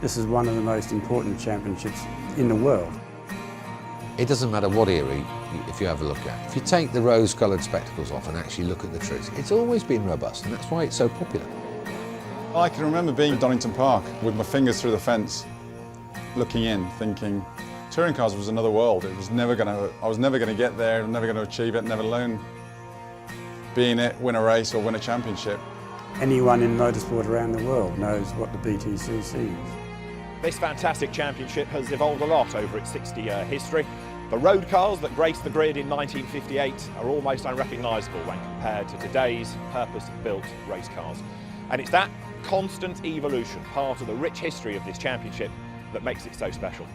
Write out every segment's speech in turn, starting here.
This is one of the most important championships in the world. It doesn't matter what era if you have a look at. If you take the rose-coloured spectacles off and actually look at the truth, it's always been robust, and that's why it's so popular. I can remember being at Donington Park with my fingers through the fence, looking in, thinking touring cars was another world. I was never going to get there, never going to achieve it, never alone be in it, win a race or win a championship. Anyone in motorsport around the world knows what the BTCC is. This fantastic championship has evolved a lot over its 60-year history. The road cars that graced the grid in 1958 are almost unrecognisable when compared to today's purpose-built race cars. And it's that constant evolution, part of the rich history of this championship, that makes it so special.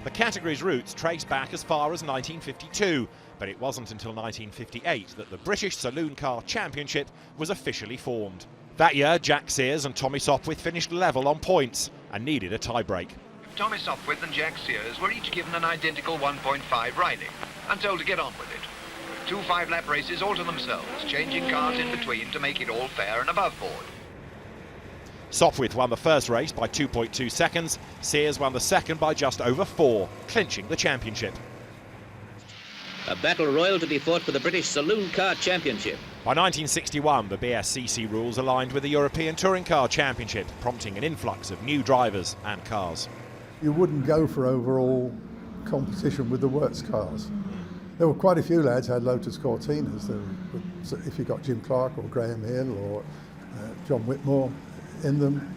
The category's roots trace back as far as 1952, but it wasn't until 1958 that the British Saloon Car Championship was officially formed. That year, Jack Sears and Tommy Sopwith finished level on points and needed a tie-break. Tommy Sopwith and Jack Sears were each given an identical 1.5 riding and told to get on with it. 2 5-lap races all to themselves, changing cars in between to make it all fair and above board. Sopwith won the first race by 2.2 seconds, Sears won the second by just over 4, clinching the championship. A battle royal to be fought for the British Saloon Car Championship. By 1961, the BTCC rules aligned with the European Touring Car Championship, prompting an influx of new drivers and cars. You wouldn't go for overall competition with the works cars. There were quite a few lads who had Lotus Cortinas. If you got Jim Clark or Graham Hill or John Whitmore in them,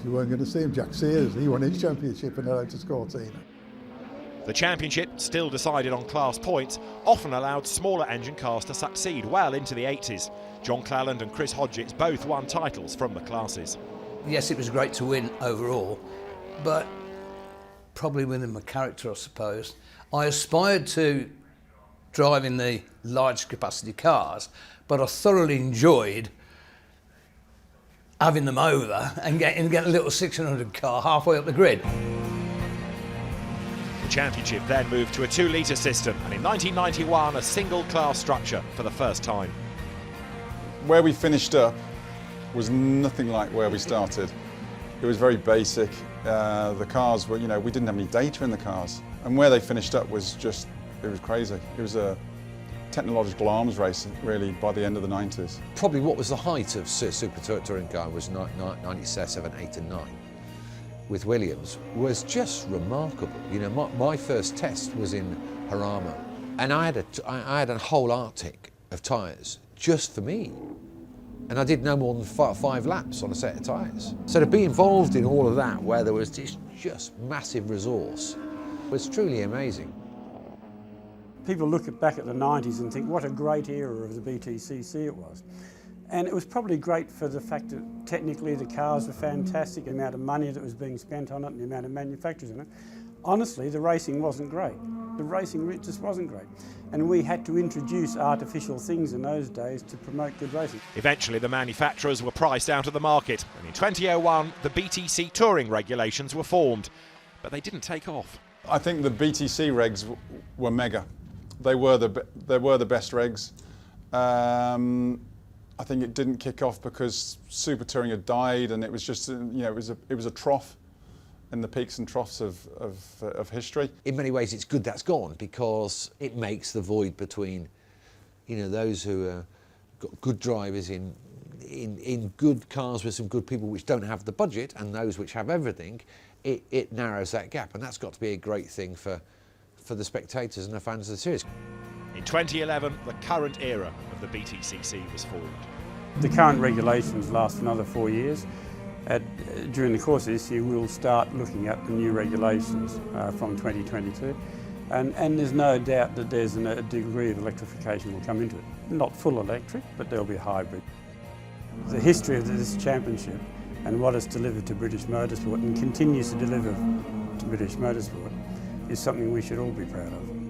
you weren't going to see him. Jack Sears, he won his championship in a Lotus Cortina. The championship, still decided on class points, often allowed smaller engine cars to succeed well into the 80s. John Cleland and Chris Hodgetts both won titles from the classes. Yes, it was great to win overall, but probably within my character, I suppose. I aspired to driving the large capacity cars, but I thoroughly enjoyed having them over and getting a little 600 car halfway up the grid. The championship then moved to a 2-litre system, and in 1991 a single class structure for the first time. Where we finished up was nothing like where we started. It was very basic. The cars were, we didn't have any data in the cars. And where they finished up was just, it was crazy. It was a technological arms race, really, by the end of the 90s. Probably what was the height of Super Touring Car was 97, 8 and 9. With Williams was just remarkable. My first test was in Jarama, and I had a whole Arctic of tyres just for me. And I did no more than 5 laps on a set of tyres. So to be involved in all of that, where there was this just massive resource, was truly amazing. People look back at the 90s and think what a great era of the BTCC it was. And it was probably great for the fact that technically the cars were fantastic, the amount of money that was being spent on it and the amount of manufacturers in it. Honestly, the racing wasn't great. The racing just wasn't great. And we had to introduce artificial things in those days to promote good racing. Eventually the manufacturers were priced out of the market, and in 2001 the BTC touring regulations were formed, but they didn't take off. I think the BTC regs were mega. They were the best regs. I think it didn't kick off because Super Touring had died, and it was just, it was a trough in the peaks and troughs of history. In many ways, it's good that's gone, because it makes the void between, those who got good drivers in good cars with some good people which don't have the budget, and those which have everything. It narrows that gap, and that's got to be a great thing for the spectators and the fans of the series. In 2011, the current era of the BTCC was formed. The current regulations last for another 4 years. During the course of this year, we'll start looking at the new regulations from 2022. And there's no doubt that there's a degree of electrification will come into it. Not full electric, but there'll be a hybrid. The history of this championship and what it's delivered to British motorsport and continues to deliver to British motorsport is something we should all be proud of.